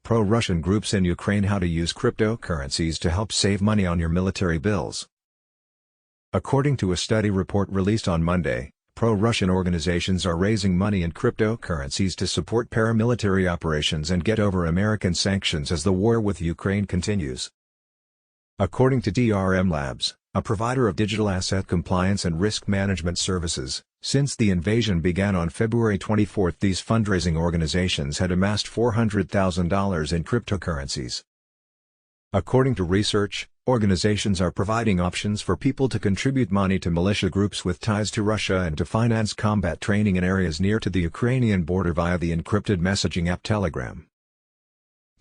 pro-Russian groups in Ukraine how to use cryptocurrencies to help save money on your military bills. According to a study report released on Monday, pro-Russian organizations are raising money in cryptocurrencies to support paramilitary operations and get over American sanctions as the war with Ukraine continues. According to DRM Labs, a provider of digital asset compliance and risk management services, since the invasion began on February 24, these fundraising organizations had amassed $400,000 in cryptocurrencies. According to research, organizations are providing options for people to contribute money to militia groups with ties to Russia and to finance combat training in areas near to the Ukrainian border via the encrypted messaging app Telegram.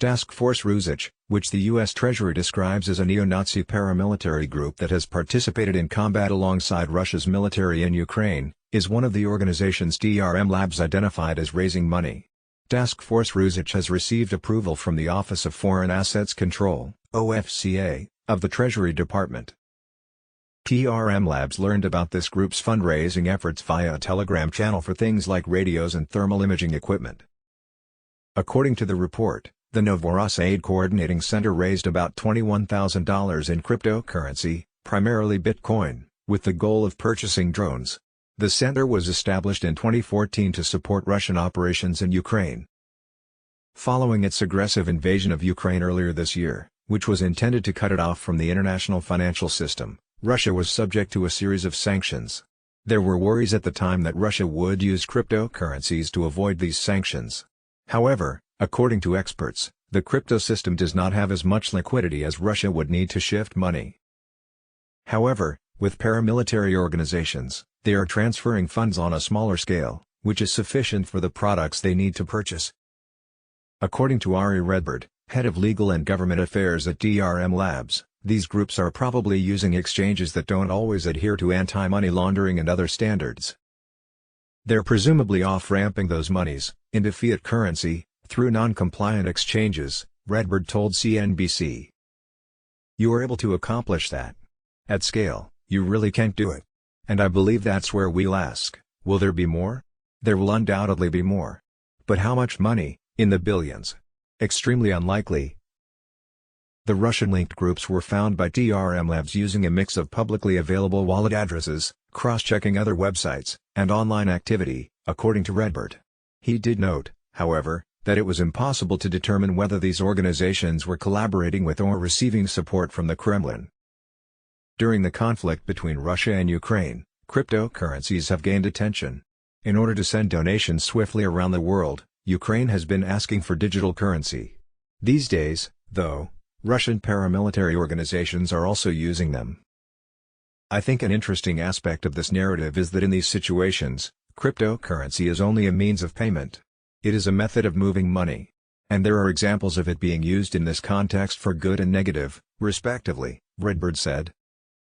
Task Force Rusich, which the U.S. Treasury describes as a neo-Nazi paramilitary group that has participated in combat alongside Russia's military in Ukraine, is one of the organizations DRM Labs identified as raising money. Task Force Rusich has received approval from the Office of Foreign Assets Control, OFCA, of the Treasury Department. DRM Labs learned about this group's fundraising efforts via a Telegram channel for things like radios and thermal imaging equipment. According to the report, the Novorossiysk Aid Coordinating Center raised about $21,000 in cryptocurrency, primarily Bitcoin, with the goal of purchasing drones. The center was established in 2014 to support Russian operations in Ukraine. Following its aggressive invasion of Ukraine earlier this year, which was intended to cut it off from the international financial system, Russia was subject to a series of sanctions. There were worries at the time that Russia would use cryptocurrencies to avoid these sanctions. However, according to experts, the crypto system does not have as much liquidity as Russia would need to shift money. However, with paramilitary organizations, they are transferring funds on a smaller scale, which is sufficient for the products they need to purchase. According to Ari Redbird, head of legal and government affairs at DRM Labs, these groups are probably using exchanges that don't always adhere to anti-money laundering and other standards. They're presumably off-ramping those monies into fiat currency through non-compliant exchanges, Redbird told CNBC. You are able to accomplish that. At scale, you really can't do it. And I believe that's where we'll ask, will there be more? There will undoubtedly be more. But how much money? In the billions. Extremely unlikely. The Russian-linked groups were found by DRM Labs using a mix of publicly available wallet addresses, cross-checking other websites, and online activity, according to Redbird. He did note, however, that it was impossible to determine whether these organizations were collaborating with or receiving support from the Kremlin. During the conflict between Russia and Ukraine, cryptocurrencies have gained attention. In order to send donations swiftly around the world, Ukraine has been asking for digital currency. These days, though, Russian paramilitary organizations are also using them. I think an interesting aspect of this narrative is that in these situations, cryptocurrency is only a means of payment. It is a method of moving money. And there are examples of it being used in this context for good and negative, respectively, Redbird said.